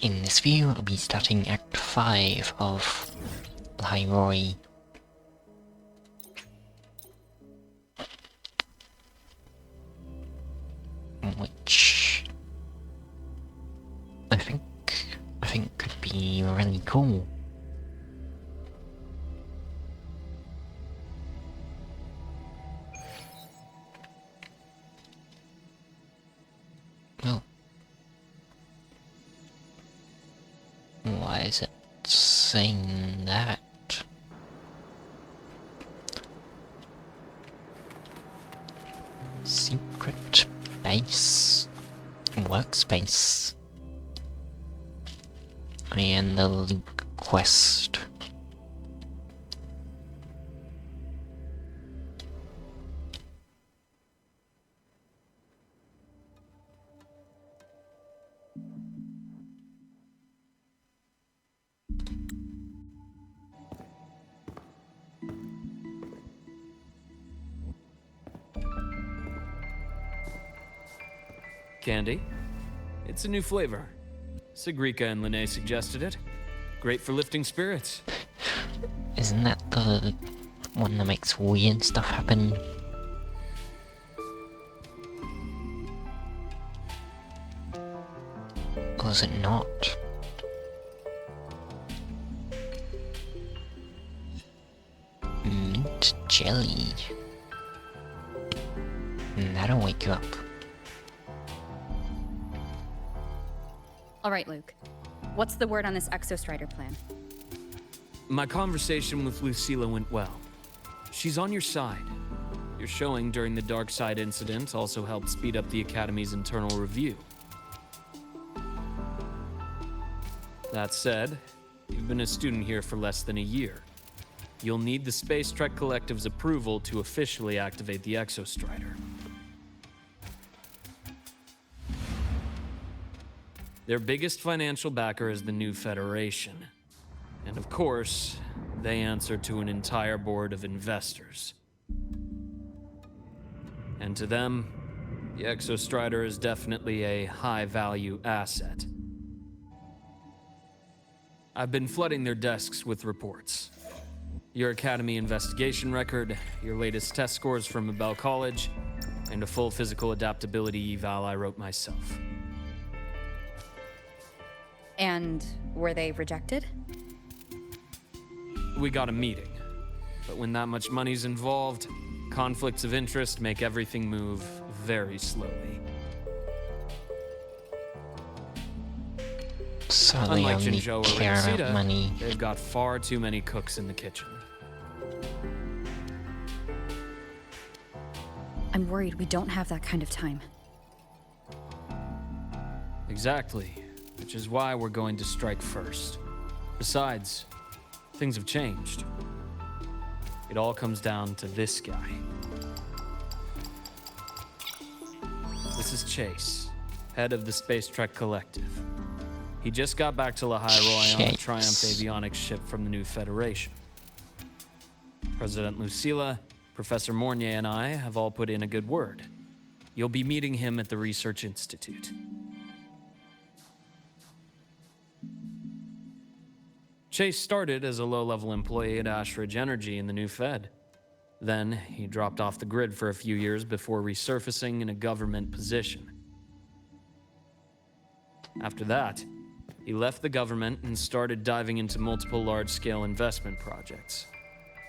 In this video, I'll be starting Act 5 of Lahai-Roi. Which I think could be really cool. Well, why is it saying that? Secret base, workspace, and the Luke quest. Candy? It's a new flavor. Sigrika and Linnae suggested it. Great for lifting spirits. Isn't that the one that makes weird stuff happen? Or is it not? Mint jelly. That'll wake you up. All right, Luke. What's the word on this Exostrider plan? My conversation with Lucilla went well. She's on your side. Your showing during the Dark Side incident also helped speed up the Academy's internal review. That said, you've been a student here for less than a year. You'll need the Space Trek Collective's approval to officially activate the Exostrider. Their biggest financial backer is the new Federation. And of course, they answer to an entire board of investors. And to them, the Exostrider is definitely a high-value asset. I've been flooding their desks with reports. Your Academy investigation record, your latest test scores from Abel College, and a full physical adaptability eval I wrote myself. And were they rejected? We got a meeting, but when that much money's involved, conflicts of interest make everything move very slowly. So they Unlike only Jinzhou or care about Reseda, money. they've got far too many cooks in the kitchen. I'm worried we don't have that kind of time. Exactly, which is why we're going to strike first. Besides, things have changed. It all comes down to this guy. This is Chase, head of the Space Trek Collective. He just got back to Lahai-Roi on the Triumph avionics ship from the new Federation. President Lucilla, Professor Mornier, and I have all put in a good word. You'll be meeting him at the Research Institute. Chase started as a low-level employee at Ashridge Energy in the new Fed. Then, he dropped off the grid for a few years before resurfacing in a government position. After that, he left the government and started diving into multiple large-scale investment projects.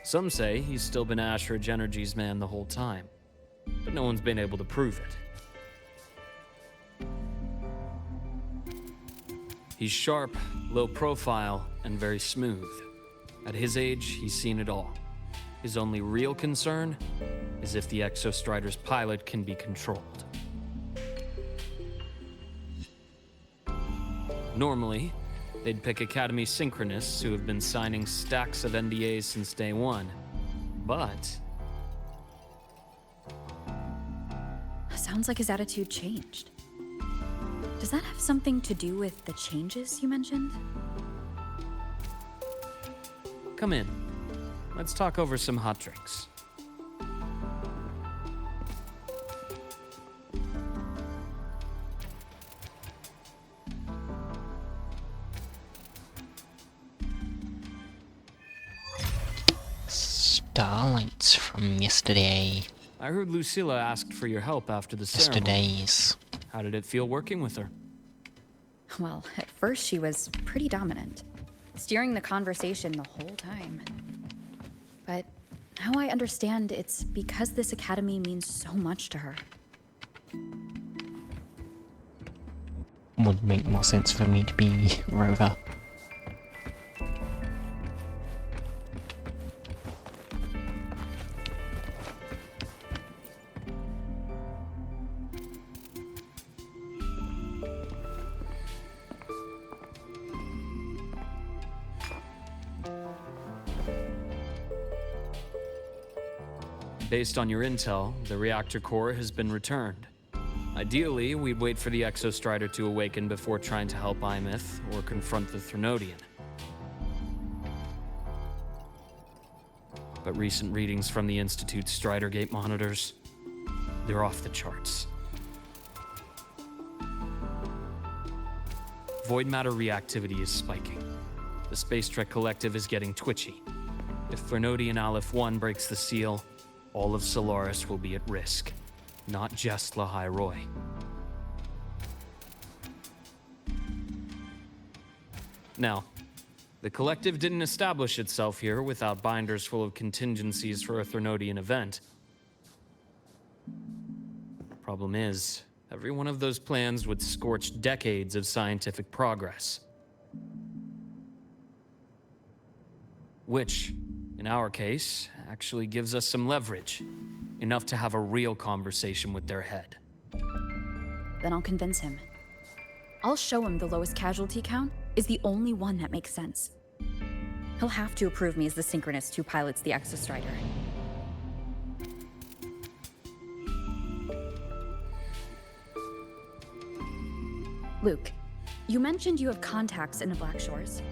Some say he's still been Ashridge Energy's man the whole time, but no one's been able to prove it. He's sharp, low profile, and very smooth. At his age, he's seen it all. His only real concern is if the Exostrider's pilot can be controlled. Normally, they'd pick Academy synchronists who have been signing stacks of NDAs since day one. But Sounds like his attitude changed. Does that have something to do with the changes you mentioned? come in. Let's talk over some hot drinks. starlights from yesterday. I heard Lucilla asked for your help after the ceremony. Yesterday's. How did it feel working with her? Well, at first she was pretty dominant, steering the conversation the whole time. But now I understand it's because this academy means so much to her. Would make more sense for me to be Rover. Based on your intel, the reactor core has been returned. Ideally, we'd wait for the Exostrider to awaken before trying to help Imith or confront the Threnodian. But recent readings from the Institute's Strider Gate monitors, they're off the charts. Void matter reactivity is spiking. The Space Trek Collective is getting twitchy. If Threnodian Aleph 1 breaks the seal, all of Solaris will be at risk, not just Lahai-Roi. Now, the Collective didn't establish itself here without binders full of contingencies for a Threnodian event. Problem is, every one of those plans would scorch decades of scientific progress. Which, in our case, actually gives us some leverage. Enough to have a real conversation with their head. Then I'll convince him. I'll show him the lowest casualty count is the only one that makes sense. He'll have to approve me as the synchronist who pilots the Exostrider. Luke, you mentioned you have contacts in the Black Shores.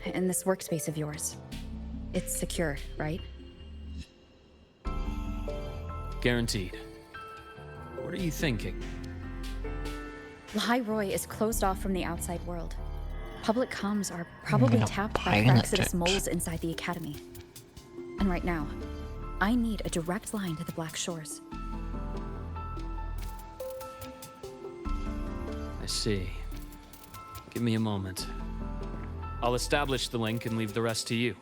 In this workspace of yours. It's secure, right? Guaranteed. What are you thinking? Lahai-Roi is closed off from the outside world. Public comms are probably tapped by pilot Praxidus it. moles inside the academy. And right now, I need a direct line to the Black Shores. I see. Give me a moment. I'll establish the link and leave the rest to you.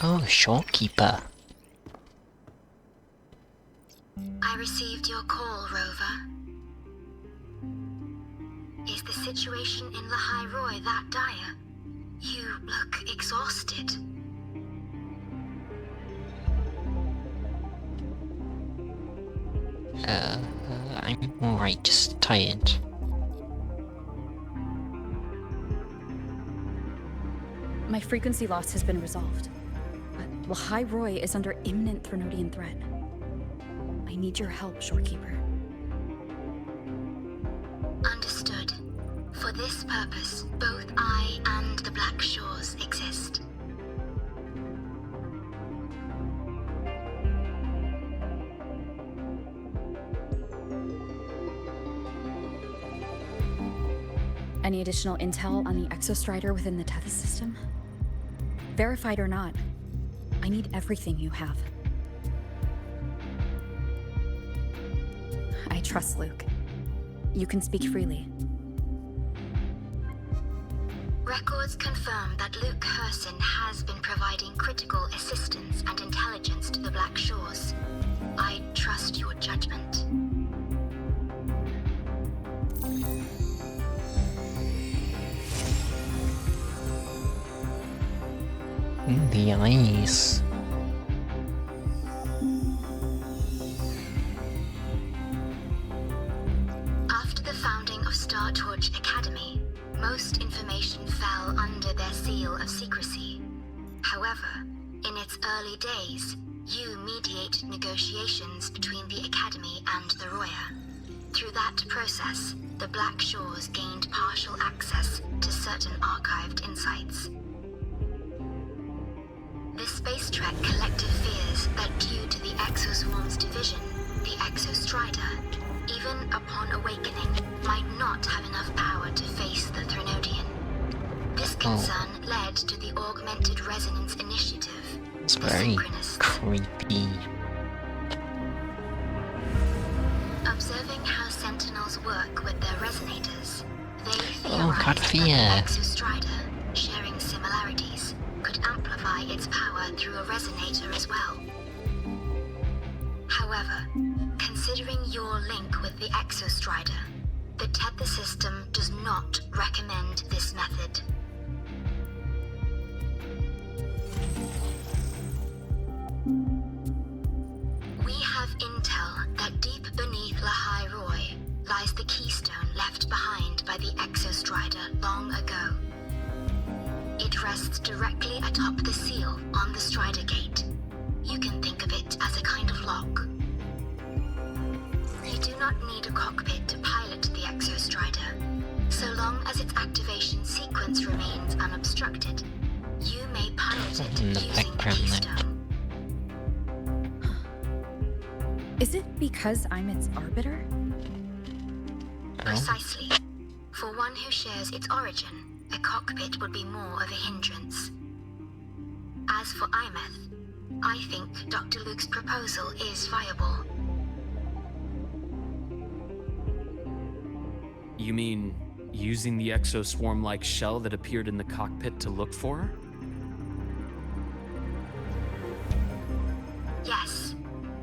Oh, Shorekeeper. I received your call, Rover. Is the situation in Lahai-Roi that dire? You look exhausted. I'm alright, just tired. My frequency loss has been resolved. But Lahai-Roi is under imminent Threnodian threat. I need your help, Shorekeeper. Understood. For this purpose, both I and the Black Shores exist. Any additional intel on the Exostrider within the Tethys system? Verified or not, I need everything you have. I trust Luke. You can speak freely. Records confirm that Luke Herson has been providing critical assistance and intelligence to the Black Shores. I trust your judgment. The eyes. After the founding of Star Torch Academy, most information fell under their seal of secrecy. However, in its early days, you mediated negotiations between the Academy and the Roya. Through that process, the Black Shores gained partial access to certain archived insights. The Space Trek Collective fears that due to the Exoswarm's division, the Exostrider, even upon awakening, might not have enough power to face the Threnodian. This concern led to the Augmented Resonance Initiative, It's the very Synchronists. creepy. Observing how Sentinels work with their resonators, they Oh, theorized God, that fear. the Exostrider, sharing similarities, could amplify its power through a resonator as well. However, considering your link with the Exostrider, the Tether system does not recommend this method. We have intel that deep beneath Lahai-Roi lies the keystone left behind by the Exostrider long ago. It rests directly atop the seal on the Strider Gate. You can think of it as a kind of lock. You do not need a cockpit to pilot the Exostrider. So long as its activation sequence remains unobstructed, you may pilot it In the using the background there. keystone. Is it because I'm its arbiter? Precisely. For one who shares its origin, a cockpit would be more of a hindrance. As for Imeth, I think Dr. Luke's proposal is viable. You mean using the exoswarm-like shell that appeared in the cockpit to look for her? Yes,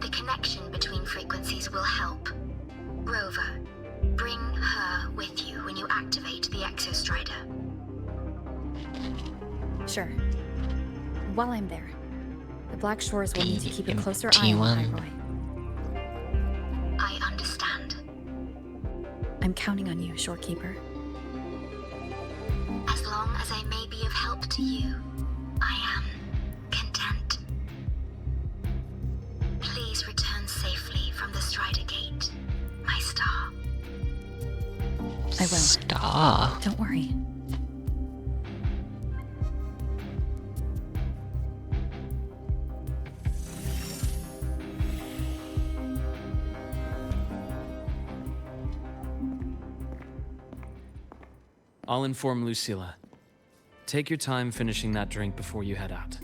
the connection between frequencies will help. Rover, bring her with you when you activate the Exostrider. Sure. While I'm there, the Black Shores will need to keep a closer eye T1. on Lahai-Roi. I understand. I'm counting on you, Shorekeeper. As long as I may be of help to you, I am content. Please return safely from the Strider Gate, my star. I will. Star. Don't worry. I'll inform Lucilla. Take your time finishing that drink before you head out.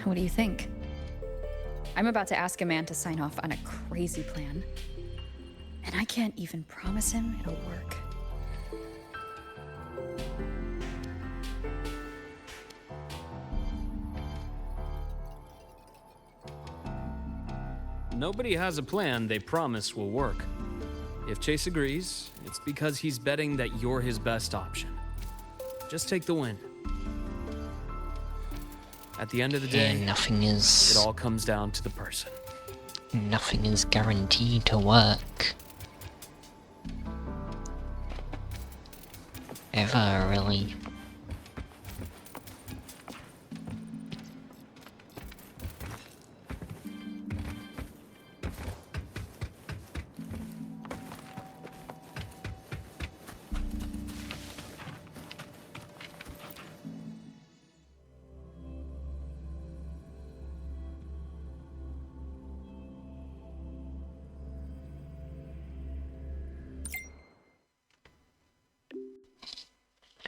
What do you think? I'm about to ask a man to sign off on a crazy plan. And I can't even promise him it'll work. Nobody has a plan they promise will work. If Chase agrees, it's because he's betting that you're his best option. Just take the win. At the end of the Yeah, day, nothing it is all comes down to the person. guaranteed to work. Ever, really.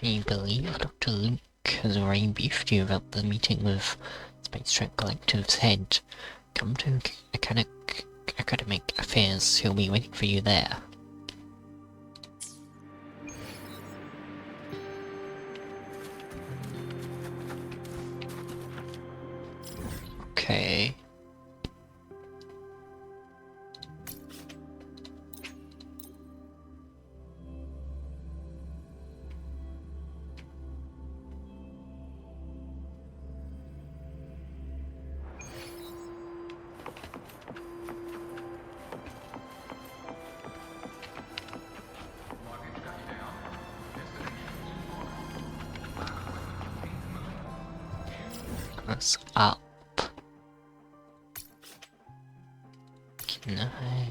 I believe Dr. Luke has already briefed you about the meeting with Space Trek Collective's head. Come to academic affairs, he'll be waiting for you there. Okay. us up. Can I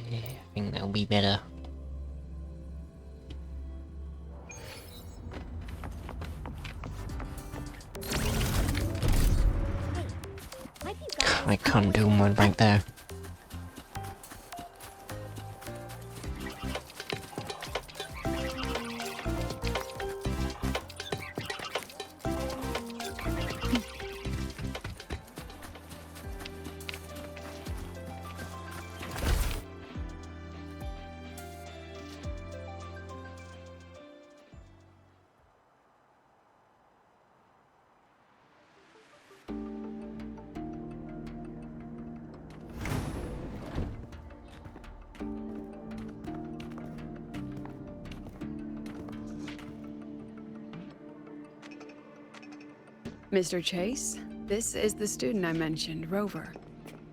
think that'll be better. I can't do one right there. Mr. Chase, this is the student I mentioned, Rover.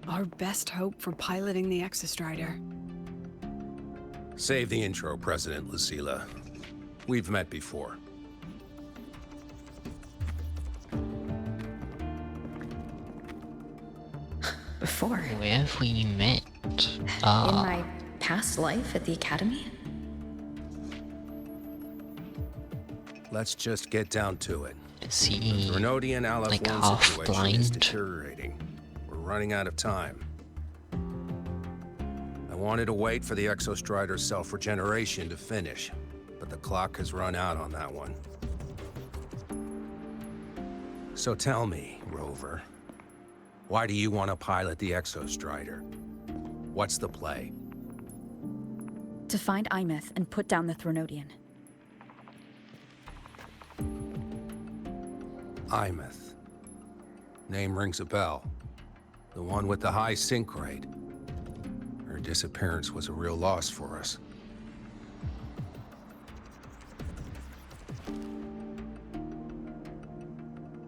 Our best hope for piloting the Exostrider. Save the intro, President Lucilla. We've met before. Before? Where have we met? In my past life at the Academy? Let's just get down to it. Is he Grenodian like Aleph-1 half situation is blind? deteriorating. We're running out of time. I wanted to wait for the Exostrider's self-regeneration to finish, but the clock has run out on that one. So tell me, Rover, why do you want to pilot the Exostrider? What's the play? To find Imeth and put down the Thronodian. Imeth. Name rings a bell. The one with the high sync rate. Her disappearance was a real loss for us.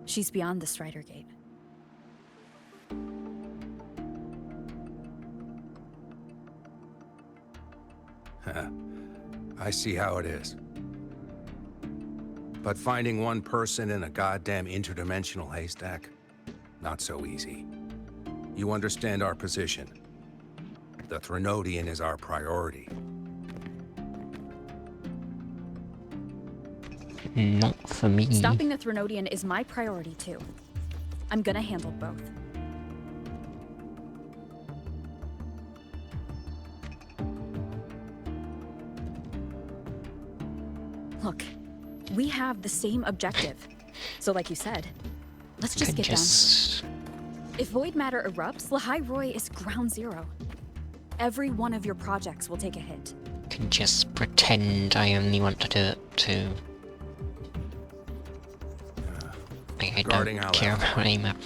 She's beyond the Strider Gate. I see how it is. But finding one person in a goddamn interdimensional haystack? Not so easy. You understand our position. The Thronodian is our priority. Not for me. Stopping the Thronodian is my priority too. I'm gonna handle both. Look, we have the same objective. So like you said, let's just get down to it. If void matter erupts, Lahai-Roi is ground zero. Every one of your projects will take a hit. Can just pretend I only want to do it to... I Regarding don't care Aleph. about AMAP.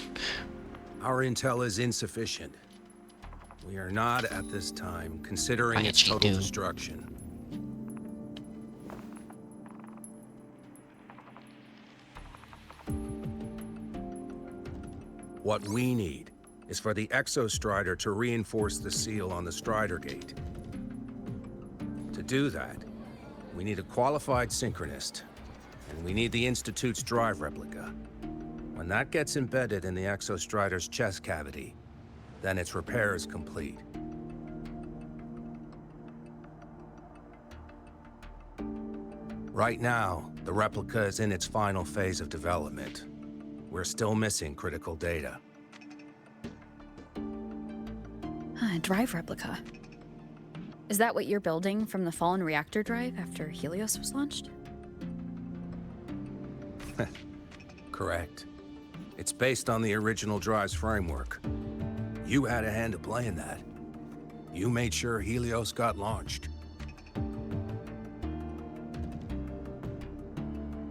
Our intel is insufficient. We are not, at this time, considering I its actually total do. destruction. What we need is for the Exostrider to reinforce the seal on the Strider Gate. To do that, we need a qualified synchronist, and we need the Institute's drive replica. When that gets embedded in the Exostrider's chest cavity, then its repair is complete. Right now, the replica is in its final phase of development. We're still missing critical data. Drive replica. Is that what you're building from the fallen reactor drive after Helios was launched? Correct. It's based on the original drive's framework. You had a hand to play in that. You made sure Helios got launched.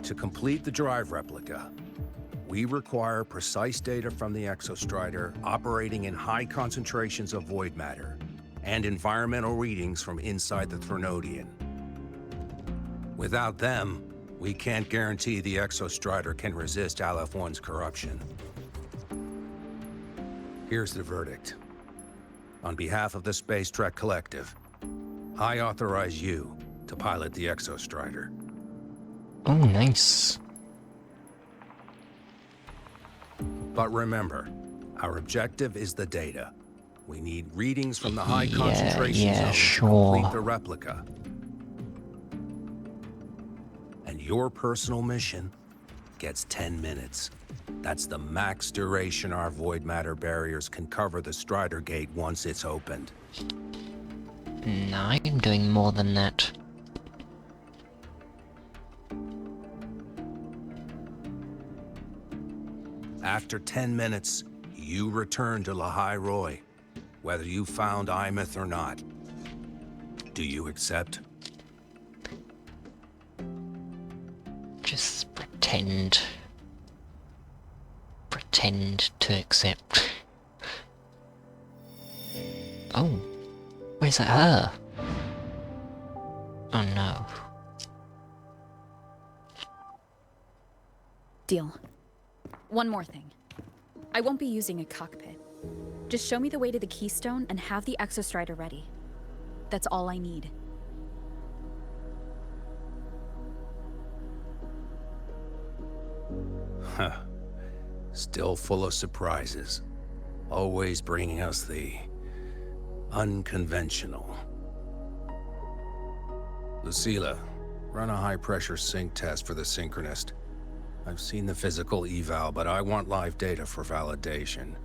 To complete the drive replica, we require precise data from the Exostrider operating in high concentrations of void matter and environmental readings from inside the Thronodian. Without them, we can't guarantee the Exostrider can resist Aleph-1's corruption. Here's the verdict. On behalf of the Space Trek Collective, I authorize you to pilot the Exostrider. Oh, nice. But remember, our objective is the data. We need readings from the high Yeah, concentration zone sure. to complete the replica. And your personal mission gets 10 minutes. That's the max duration our void matter barriers can cover the Strider Gate once it's opened. No, I'm doing more than that. After 10 minutes, you return to Lahai-Roi, whether you found Imeth or not. Do you accept? Just pretend. Pretend to accept. Oh, where's that her? Oh no. Deal. One more thing. I won't be using a cockpit. Just show me the way to the Keystone and have the Exostrider ready. That's all I need. Huh. Still full of surprises. Always bringing us the unconventional. Lucilla, run a high-pressure sync test for the Synchronist. I've seen the physical eval, but I want live data for validation.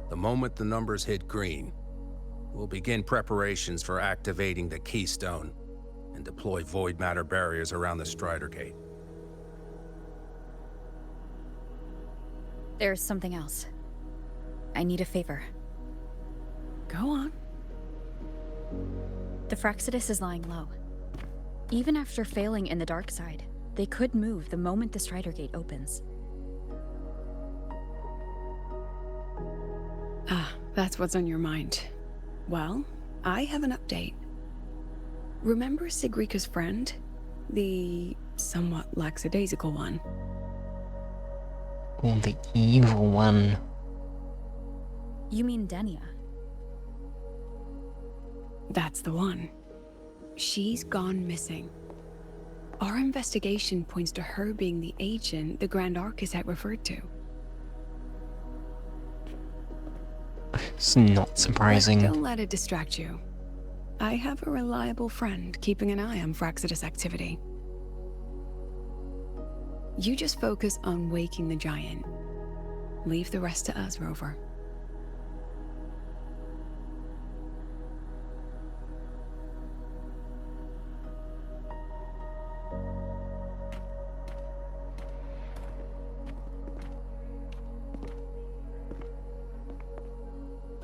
The moment the numbers hit green, we'll begin preparations for activating the Keystone and deploy void matter barriers around the Strider Gate. There's something else. I need a favor. Go on. The Fractsidus is lying low. Even after failing in the dark side, they could move the moment the Strider Gate opens. Ah, that's what's on your mind. Well, I have an update. Remember Sigrika's friend? The somewhat lackadaisical one? Oh, the evil one. You mean Denia? That's the one. She's gone missing. Our investigation points to her being the agent the Grand Architect referred to. It's not surprising. But don't let it distract you. I have a reliable friend keeping an eye on Fractsidus activity. You just focus on waking the giant. Leave the rest to us, Rover.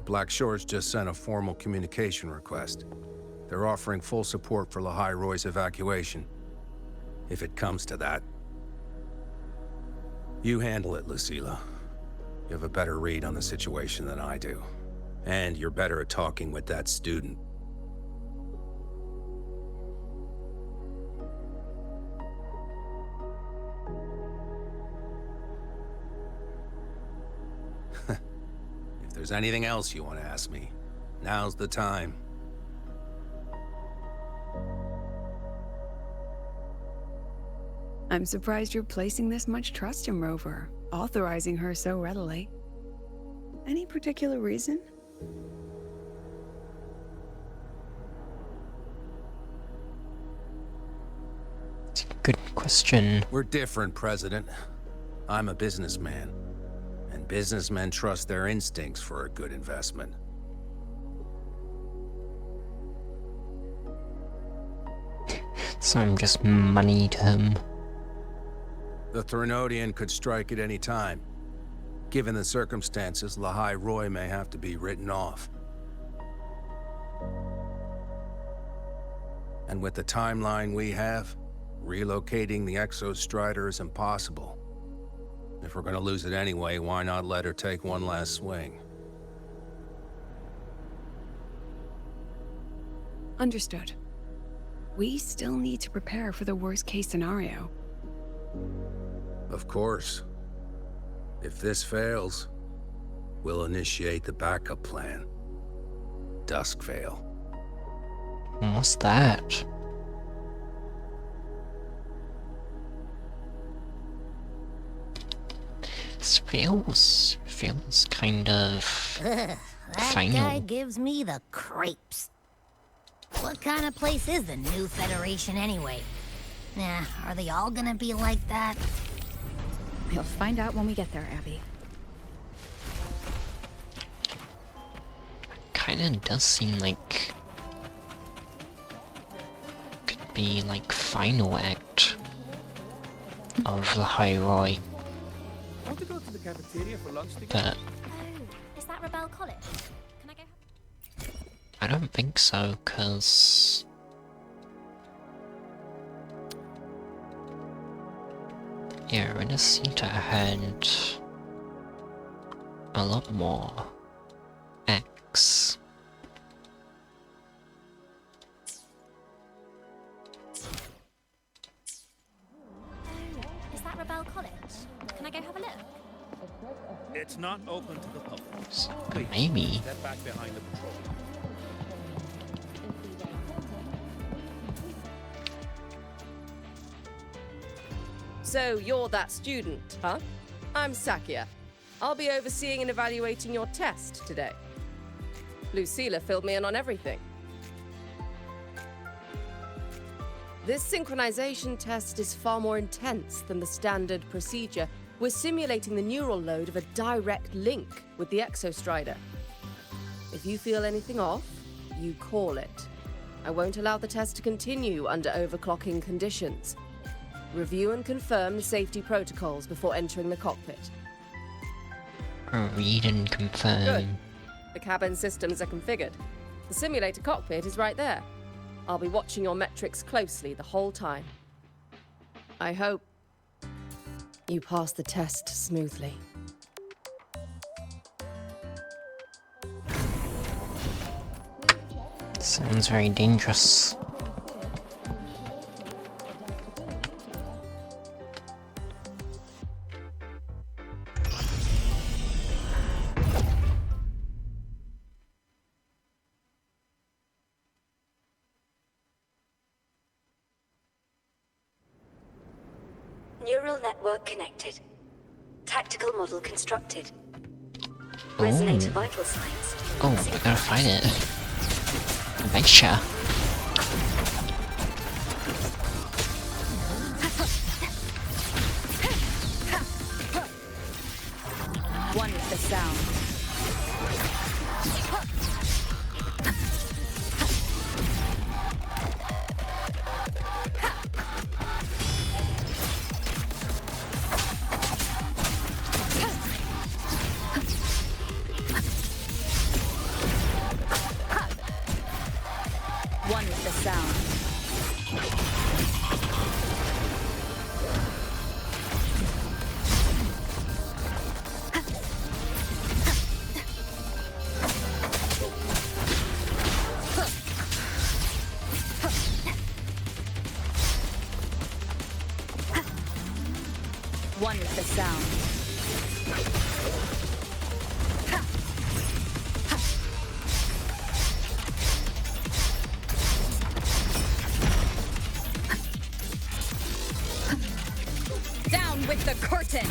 Black Shores just sent a formal communication request. They're offering full support for Lahai-Roi's evacuation, if it comes to that. You handle it, Lucilla. You have a better read on the situation than I do. And you're better at talking with that student. If there's anything else you want to ask me, now's the time. I'm surprised you're placing this much trust in Rover, authorizing her so readily. Any particular reason? Good question. We're different, President. I'm a businessman, and businessmen trust their instincts for a good investment. So I'm just money to him. The Threnodian could strike at any time. Given the circumstances, Lahai-Roi may have to be written off. And with the timeline we have, relocating the Exostrider is impossible. If we're gonna lose it anyway, why not let her take one last swing? Understood. We still need to prepare for the worst-case scenario. Of course. If this fails, we'll initiate the backup plan. Duskvale. What's that? This feels kind of Ugh, that final. guy gives me the creeps. What kind of place is the new Federation anyway? Nah, are they all gonna be like that? We'll find out when we get there, Abby. Kinda does seem like could be like final act of Lahai-Roi, Want to go to the cafeteria for lunch together? but Oh, is that Rebel College? Can I go have... I don't think so, cause yeah, we're gonna see to had a lot more acts. Is that Rebel College? Can I go have a look? It's not open to the public. So Please, maybe step back behind the patrol. So you're that student, huh? I'm Sakia. I'll be overseeing and evaluating your test today. Lucilla filled me in on everything. This synchronization test is far more intense than the standard procedure. We're simulating the neural load of a direct link with the Exostrider. If you feel anything off, you call it. I won't allow the test to continue under overclocking conditions. Review and confirm the safety protocols before entering the cockpit. read and confirm. Good. The cabin systems are configured. The simulator cockpit is right there. I'll be watching your metrics closely the whole time. I hope you pass the test smoothly. Sounds very dangerous. Neural network connected. Tactical model constructed. Resonator vital signs. Oh, I gotta find it. Adventure. One with the sound. One with the sound. One with the sound. Down with the curtain!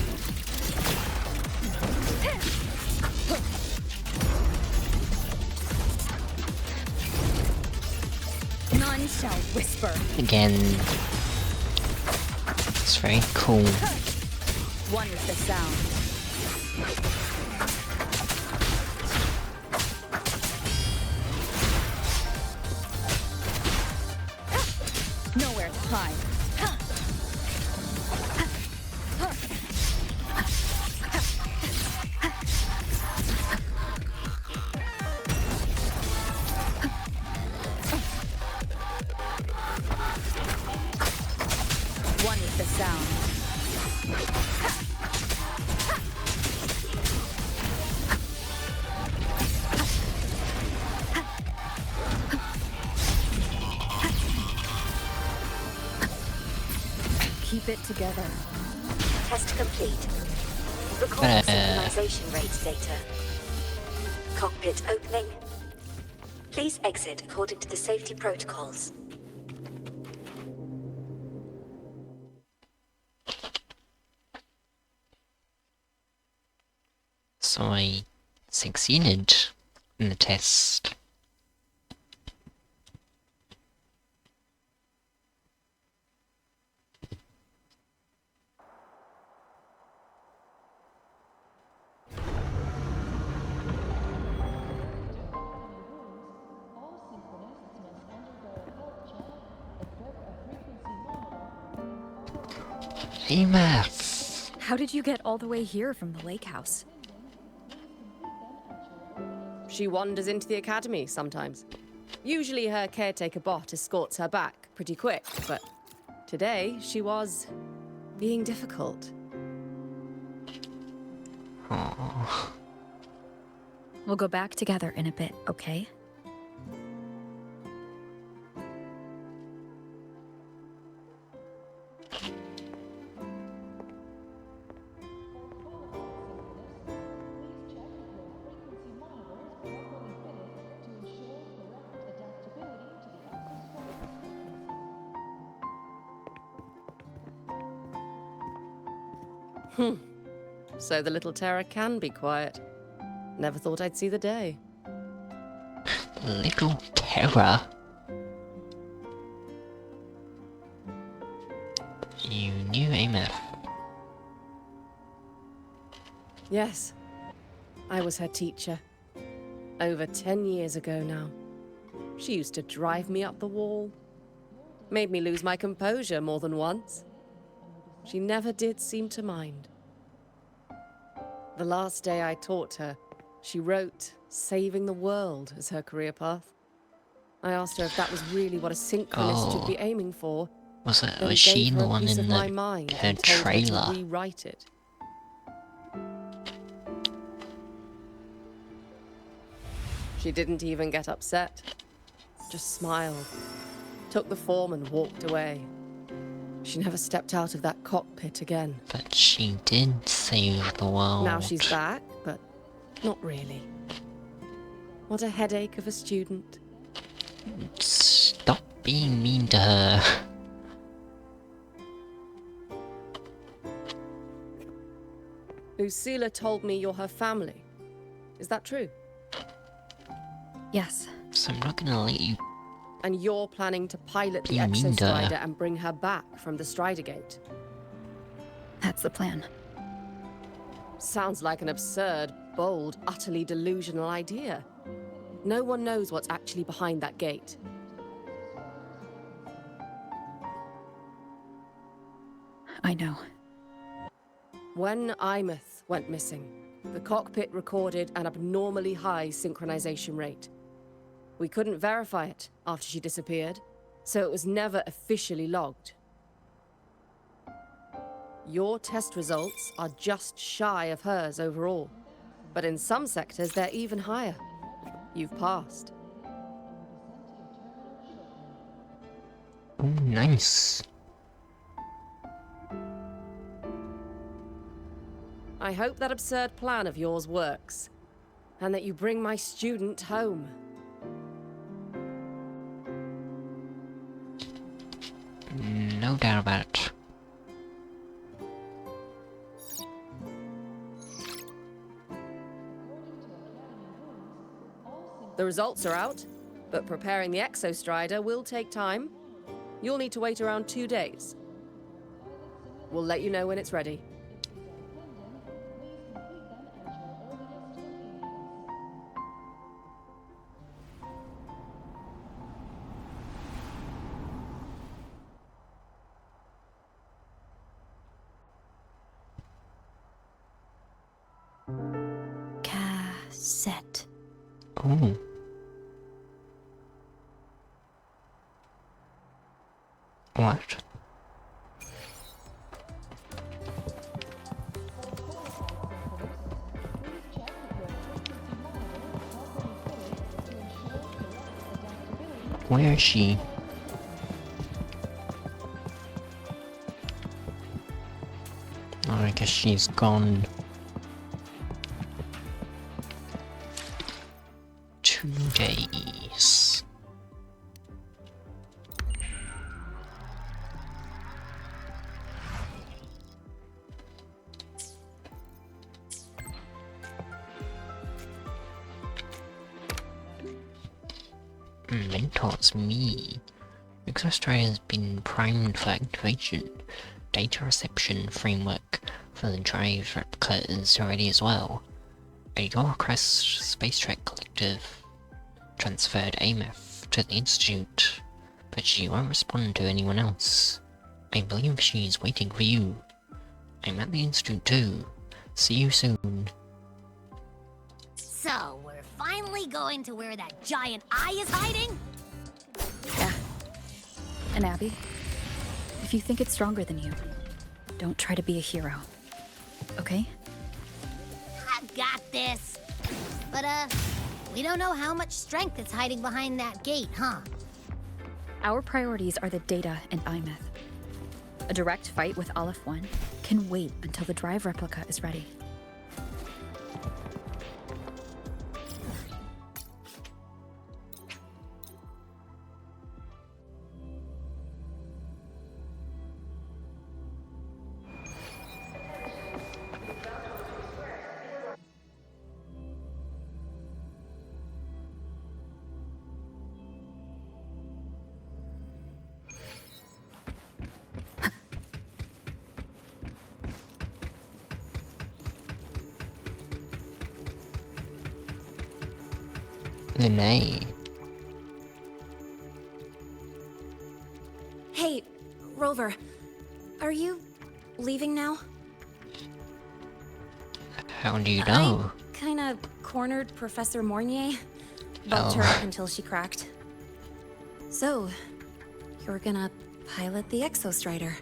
None shall whisper. Again. It's very cool. One with the sound. Nowhere to hide. One with the sound. Keep it together. Test complete. Recording synchronization rate data. Cockpit opening. Please exit according to the safety protocols. So I succeeded in the test. Hey, Math. How did you get all the way here from the lake house? She wanders into the academy sometimes. Usually her caretaker bot escorts her back pretty quick, but today she was being difficult. Aww. We'll go back together in a bit, okay? So the little terror can be quiet. Never thought I'd see the day. Little terror. You knew AMF. Yes, I was her teacher. Over 10 years ago now. She used to drive me up the wall. Made me lose my composure more than once. She never did seem to mind. The last day I taught her, she wrote saving the world as her career path. I asked her if that was really what a synchronist should be aiming for. Was Then she gave the her a one piece in of my mind her and told her to trailer? rewrite it. She didn't even get upset. Just smiled, took the form and walked away. She never stepped out of that cockpit again. But she did save the world. Now she's back, but not really. What a headache of a student. Stop being mean to her. Lucilla told me you're her family. Is that true? Yes. So I'm not gonna let you. And you're planning to pilot the Be mean to her. Exostrider and bring her back from the Strider Gate? That's the plan. Sounds like an absurd, bold, utterly delusional idea. No one knows what's actually behind that gate. I know. When Imeth went missing, the cockpit recorded an abnormally high synchronization rate. We couldn't verify it after she disappeared, so it was never officially logged. Your test results are just shy of hers overall, but in some sectors they're even higher. You've passed. Oh, nice. I hope that absurd plan of yours works, and that you bring my student home. No doubt about it. The results are out, but preparing the Exostrider will take time. You'll need to wait around 2 days. We'll let you know when it's ready. Cassette. Oh. What? Where is she? Oh, I guess she's gone. 2 days. mentors me. Exostrider has been primed for activation. Data reception framework for the drive replica is ready as well. At your request, Space Trek Collective transferred AMF to the Institute, but she won't respond to anyone else. I believe she's waiting for you. I'm at the Institute too. See you soon. So, we're finally going to where that giant eye is hiding? Yeah. And Abby, if you think it's stronger than you, don't try to be a hero. Okay? I've got this. But, we don't know how much strength is hiding behind that gate, huh? Our priorities are the data and IMETH. A direct fight with Aleph 1 can wait until the drive replica is ready. Lahai. Hey, Rover. Are you leaving now? How do you know? I kinda cornered Professor Mornier. Bugged her up until she cracked. So, you're gonna pilot the Exostrider.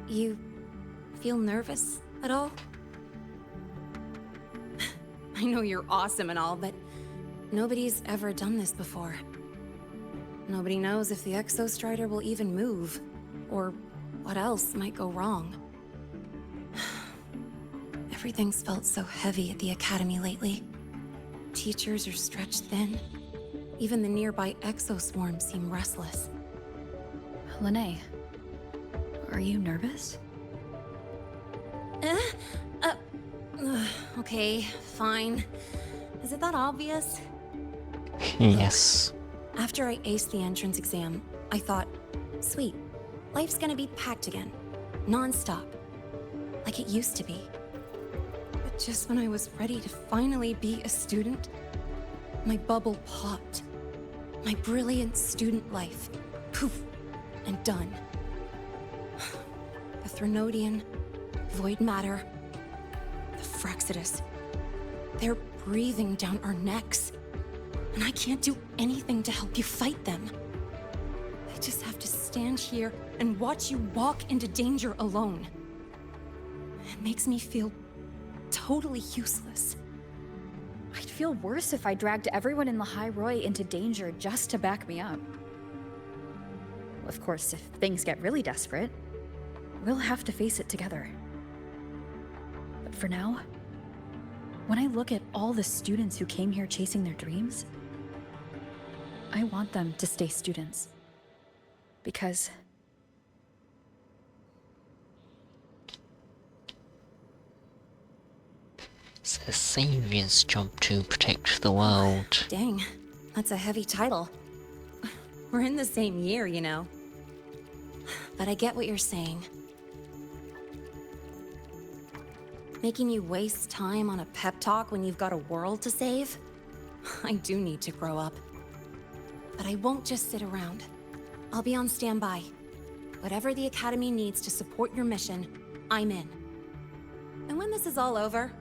You feel nervous at all? I know you're awesome and all, but nobody's ever done this before. Nobody knows if the Exostrider will even move, or what else might go wrong. Everything's felt so heavy at the Academy lately. Teachers are stretched thin. Even the nearby exoswarms seem restless. Lahai, are you nervous? Okay, fine. Is it that obvious? Yes. After I aced the entrance exam, I thought, sweet, life's gonna be packed again. Non-stop. Like it used to be. But just when I was ready to finally be a student, my bubble popped. My brilliant student life, poof, and done. The Threnodian, void matter, the Frexidus. They're breathing down our necks. And I can't do anything to help you fight them. I just have to stand here and watch you walk into danger alone. It makes me feel totally useless. I'd feel worse if I dragged everyone in Lahai-Roi into danger just to back me up. Of course, if things get really desperate, we'll have to face it together. But for now, when I look at all the students who came here chasing their dreams, I want them to stay students. Because it's the Savior's job to protect the world. Dang, that's a heavy title. We're in the same year, you know. But I get what you're saying. Making you waste time on a pep talk when you've got a world to save? I do need to grow up. But I won't just sit around. I'll be on standby. Whatever the Academy needs to support your mission, I'm in. And when this is all over,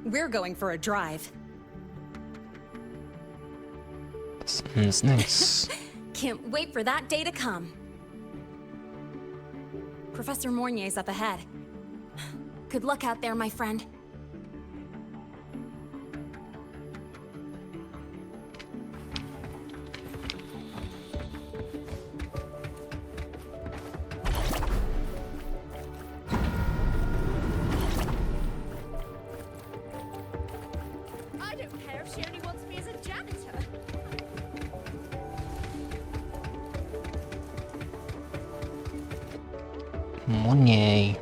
we're going for a drive. Sounds nice. Can't wait for that day to come. Professor Mornier's up ahead. Good luck out there, my friend. I don't care if she only wants me as a janitor. Monye.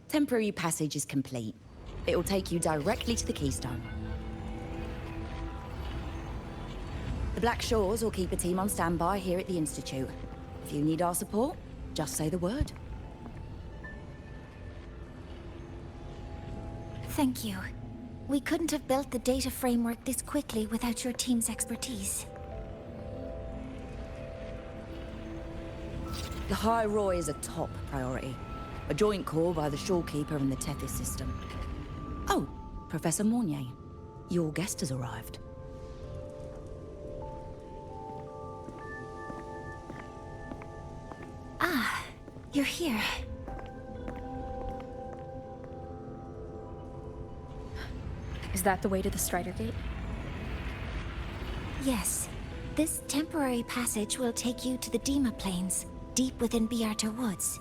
Temporary passage is complete. It will take you directly to the Keystone. Black Shores will keep a team on standby here at the Institute. If you need our support, just say the word. Thank you. We couldn't have built the data framework this quickly without your team's expertise. Lahai-Roi is a top priority. A joint call by the Shorekeeper and the Tethys system. Oh, Professor Mornier. Your guest has arrived. Ah, you're here. Is that the way to the Strider Gate? Yes. This temporary passage will take you to the Dima Plains, deep within Biarter Woods.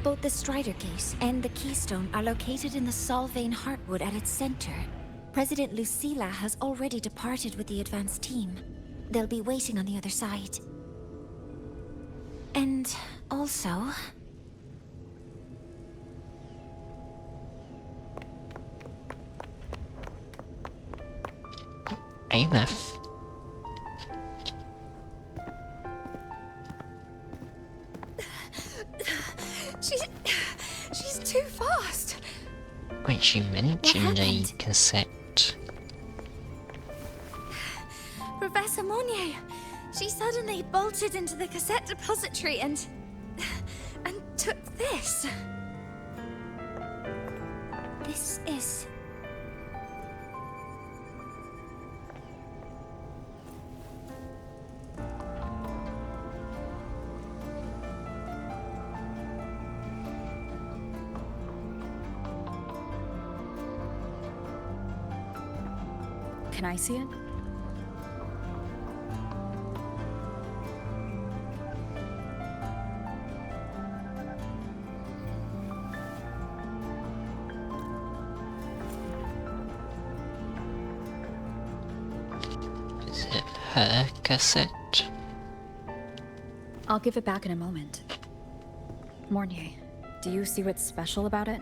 Both the Strider Gate and the Keystone are located in the Solvane Heartwood at its center. President Lucilla has already departed with the advance team. They'll be waiting on the other side. And also... AMF. She's too fast. Wait, she mentioned a cassette. Professor Monnier, she suddenly bolted into the cassette depository and took this. This is... Can I see it? Is it her cassette? I'll give it back in a moment. Mornier, do you see what's special about it?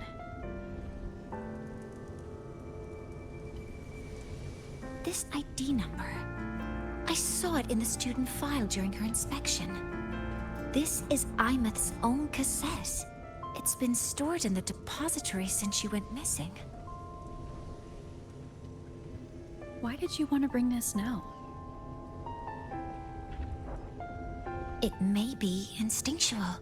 This ID number. I saw it in the student file during her inspection. This is Imeth's own cassette. It's been stored in the depository since she went missing. Why did you want to bring this now? It may be instinctual.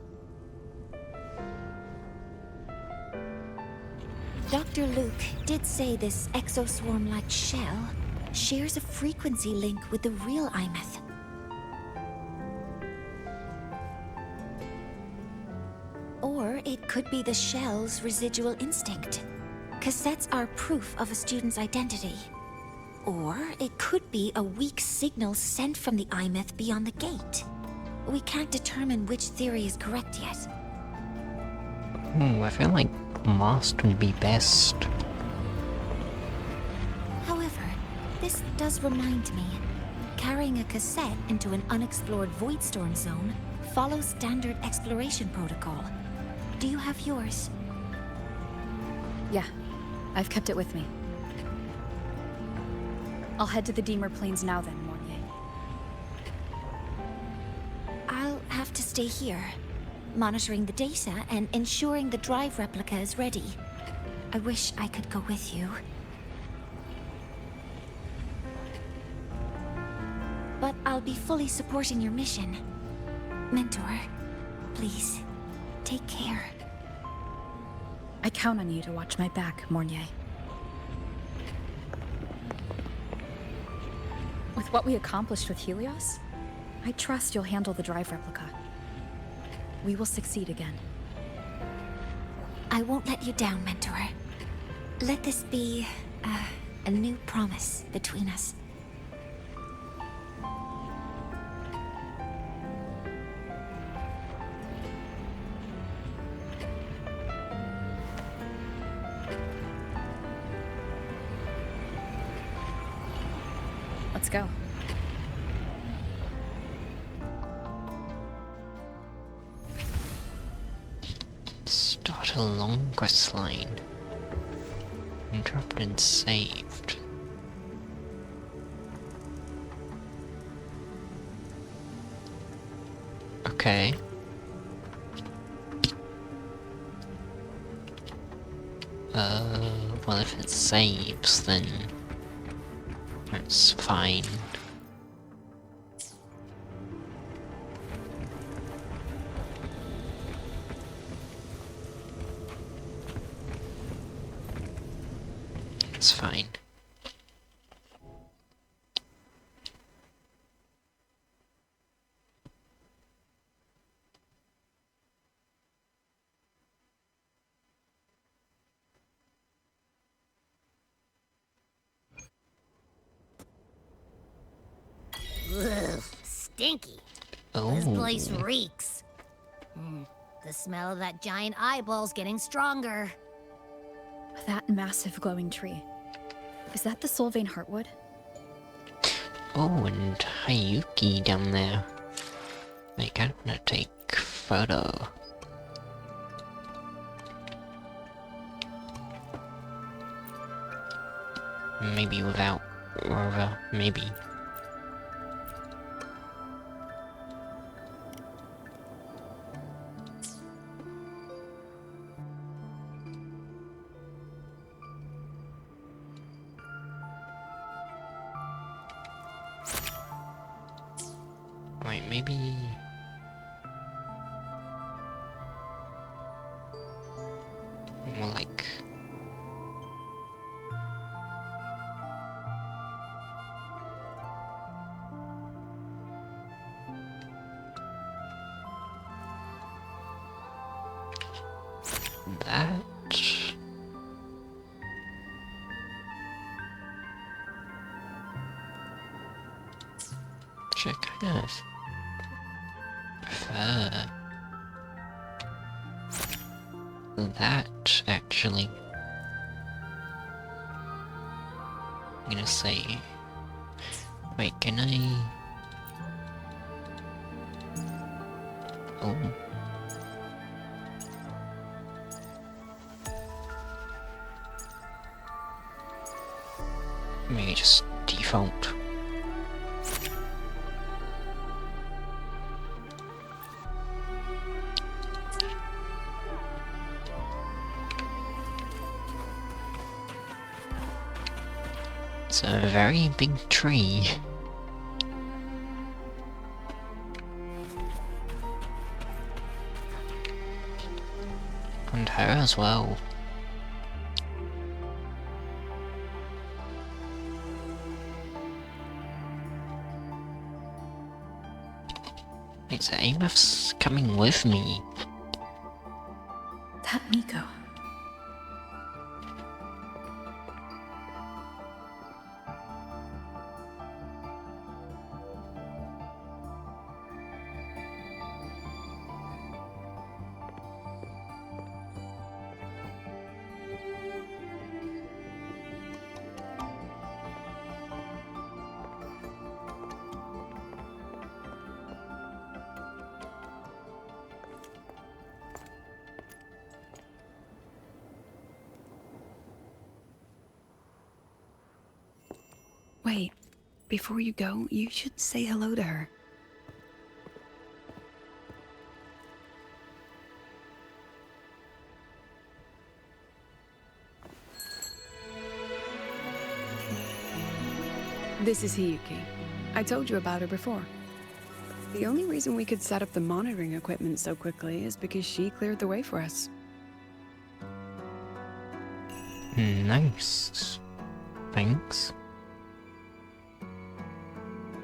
Dr. Luke did say this exoswarm-like shell shares a frequency link with the real Imeth. Or it could be the shell's residual instinct. Cassettes are proof of a student's identity. Or it could be a weak signal sent from the Imeth beyond the gate. We can't determine which theory is correct yet. I feel like Mast would be best. However, this does remind me, carrying a cassette into an unexplored Voidstorm zone follows standard exploration protocol. Do you have yours? Yeah, I've kept it with me. I'll head to the Deemer Plains now then, Mornier. I'll have to stay here, monitoring the data and ensuring the drive replica is ready. I wish I could go with you. But I'll be fully supporting your mission. Mentor, please, take care. I count on you to watch my back, Mornier. With what we accomplished with Helios, I trust you'll handle the drive replica. We will succeed again. I won't let you down, Mentor. Let this be a new promise between us. Let's go. Start a long quest line. Interrupted and saved. Okay. Well, if it saves, then that's fine. It's fine. Ugh, stinky. Oh. This place reeks. The smell of that giant eyeball's getting stronger. That massive glowing tree. Is that the Solvane Heartwood? Oh, and Hayuki down there. I kind of want to take a photo. Maybe without, or maybe. Wait, maybe... more like... that... Which I kind of prefer that, actually. I'm gonna say... Wait, can I... Oh. Maybe just default. It's a very big tree. And her as well. Wait, so Ameth's coming with me. That Miko. Wait, before you go, you should say hello to her. This is Hiyuki. I told you about her before. The only reason we could set up the monitoring equipment so quickly is because she cleared the way for us. Nice. Thanks.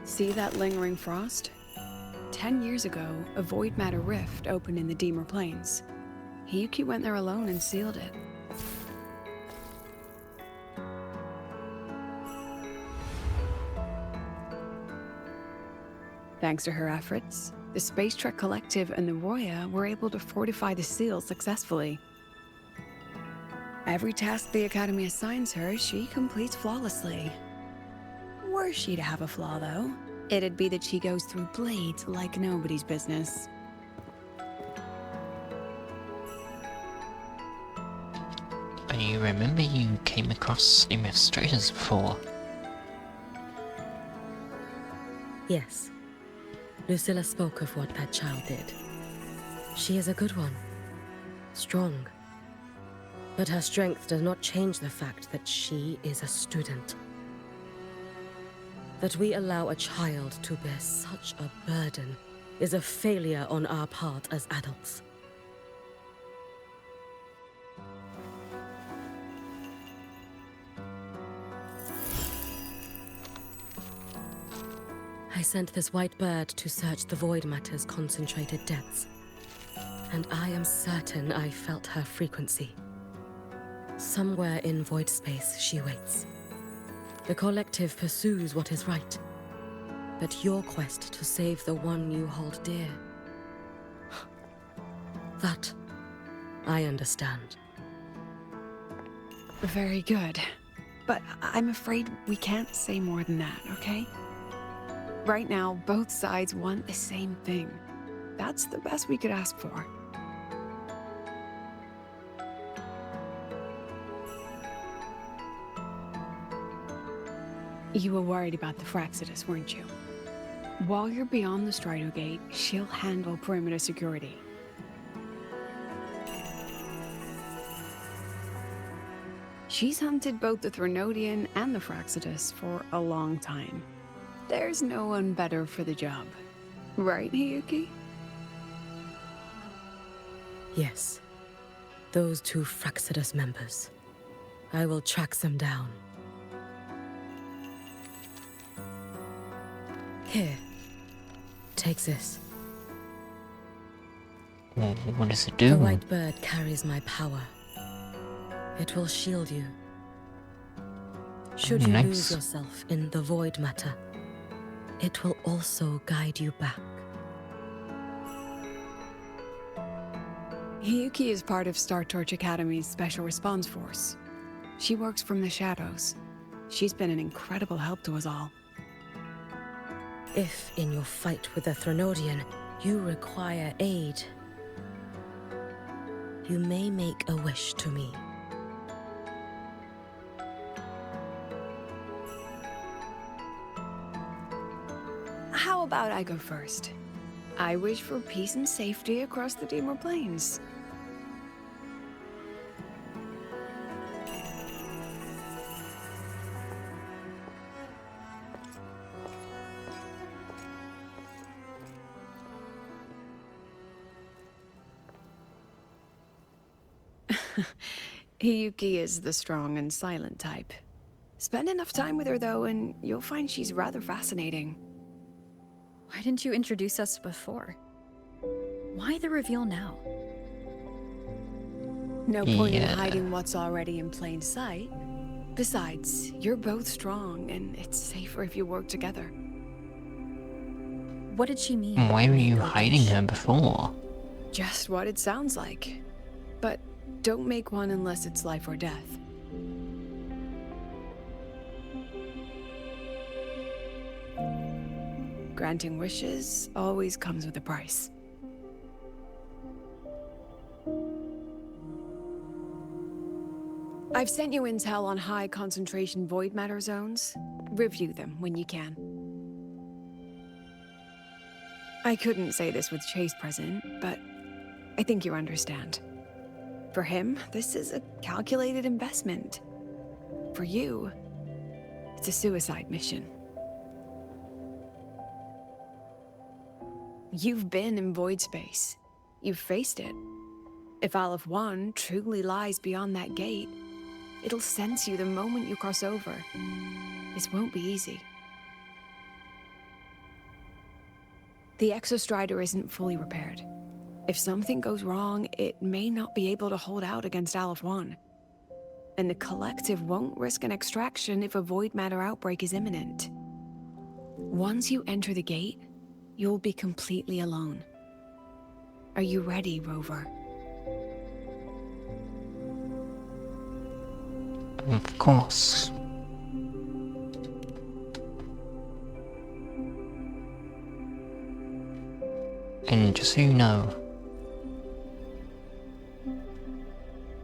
See that lingering frost? 10 years ago, a void matter rift opened in the Deemer Plains. Hiyuki went there alone and sealed it. Thanks to her efforts, the Space Trek Collective and the Roya were able to fortify the seal successfully. Every task the Academy assigns her, she completes flawlessly. Were she to have a flaw, though, it'd be that she goes through blades like nobody's business. I remember you came across Ameth's traitors before. Yes. Lucilla spoke of what that child did. She is a good one. Strong. But her strength does not change the fact that she is a student. That we allow a child to bear such a burden is a failure on our part as adults. I sent this white bird to search the Void Matter's concentrated depths, and I am certain I felt her frequency. Somewhere in void space she waits. The collective pursues what is right, but your quest to save the one you hold dear, that I understand. Very good. But I'm afraid we can't say more than that, okay? Right now, both sides want the same thing. That's the best we could ask for. You were worried about the Fraxidus, weren't you? While you're beyond the Strider Gate, she'll handle perimeter security. She's hunted both the Threnodian and the Fraxidus for a long time. There's no one better for the job. Right, Hiyuki? Yes. Those two Fraxidus members. I will track them down. Here. Take this. Well, what does it do? The white bird carries my power. It will shield you. Should you lose yourself in the Void Matter, it will also guide you back. Hiyuki is part of Star Torch Academy's Special Response Force. She works from the shadows. She's been an incredible help to us all. If, in your fight with the Threnodian, you require aid, you may make a wish to me. How about I go first? I wish for peace and safety across the Dimmer Plains. Hiyuki is the strong and silent type. Spend enough time with her, though, and you'll find she's rather fascinating. Why didn't you introduce us before? Why the reveal now? No point in hiding what's already in plain sight. Besides, you're both strong, and it's safer if you work together. What did she mean? Why were you hiding her before? Just what it sounds like. But don't make one unless it's life or death. Granting wishes always comes with a price. I've sent you intel on high concentration void matter zones. Review them when you can. I couldn't say this with Chase present, but I think you understand. For him, this is a calculated investment. For you, it's a suicide mission. You've been in void space. You've faced it. If Aleph 1 truly lies beyond that gate, it'll sense you the moment you cross over. This won't be easy. The Exostrider isn't fully repaired. If something goes wrong, it may not be able to hold out against Aleph 1. And the Collective won't risk an extraction if a void matter outbreak is imminent. Once you enter the gate, you'll be completely alone. Are you ready, Rover? Of course. And just so you know,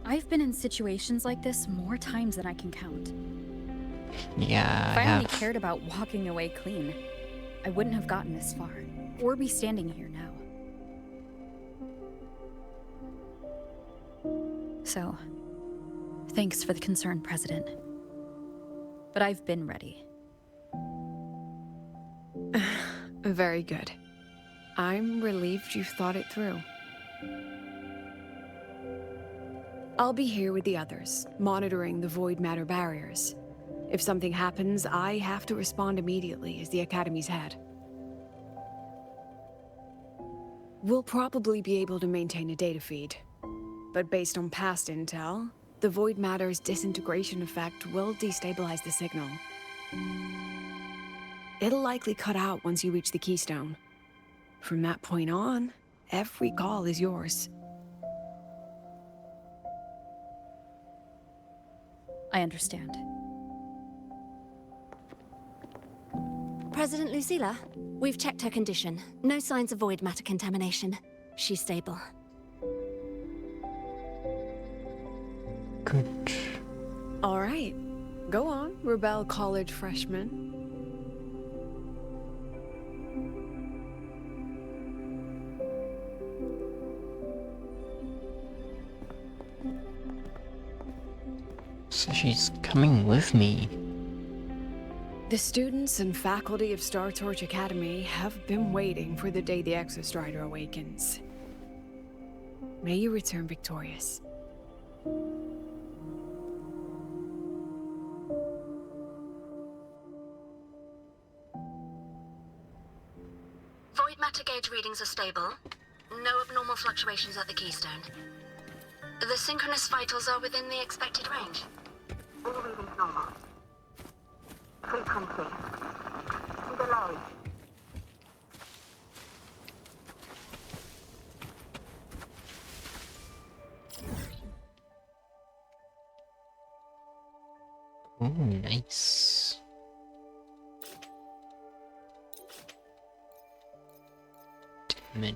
I've been in situations like this more times than I can count. yeah, If I only have. cared about walking away clean, I wouldn't have gotten this far, or be standing here now. So, thanks for the concern, President. But I've been ready. Very good. I'm relieved you've thought it through. I'll be here with the others, monitoring the void matter barriers. If something happens, I have to respond immediately as the Academy's head. We'll probably be able to maintain a data feed. But based on past intel, the void matter's disintegration effect will destabilize the signal. It'll likely cut out once you reach the keystone. From that point on, every call is yours. I understand. President Lucilla, we've checked her condition. No signs of void matter contamination. She's stable. Good. All right. Go on, Rebel College freshman. So she's coming with me. The students and faculty of Star Torch Academy have been waiting for the day the Exostrider awakens. May you return victorious. Void matter gauge readings are stable. No abnormal fluctuations at the keystone. The synchronous vitals are within the expected range. All readings normal. Frequency. Delay. Oh, nice.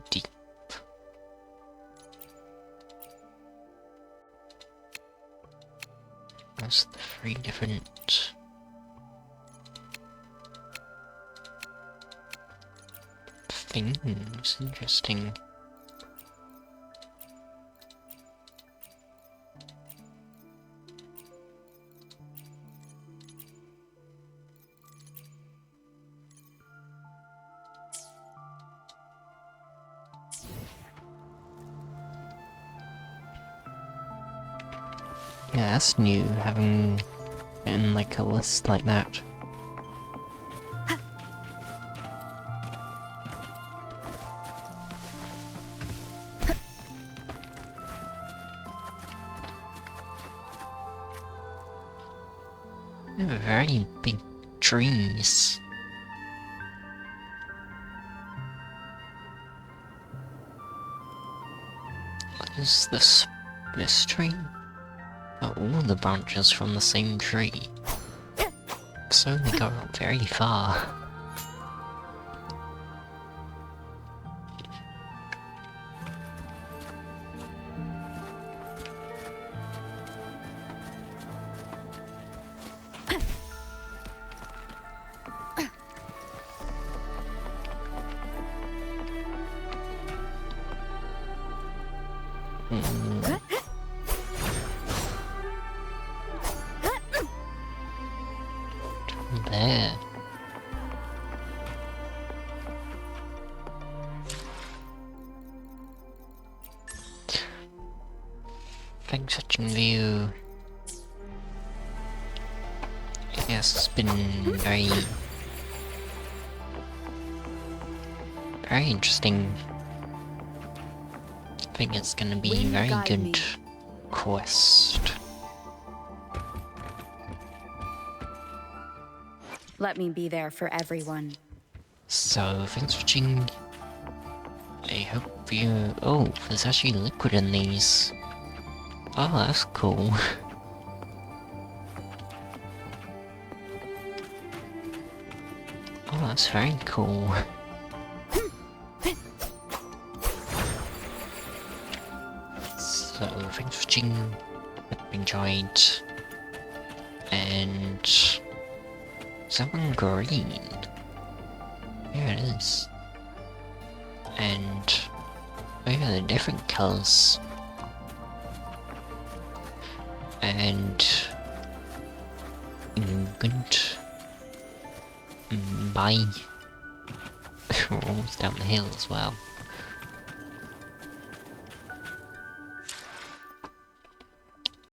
Deep. That's the 3 different things. Interesting. Yeah, that's new, having in like a list like that. They're very big trees. What is this tree? Oh, all the branches from the same tree. So they go very far. There. Thanks for watching view. Yes, it's been very interesting. I think it's gonna be a very good quest. Let me be there for everyone. So, thanks for watching. I hope you... Oh, there's actually liquid in these. Oh, that's cool. Oh, that's very cool. So, thanks for watching. Hope you enjoyed. And... someone green. Here it is. And oh yeah, the different colours. And good. Bye. We're almost down the hill as well.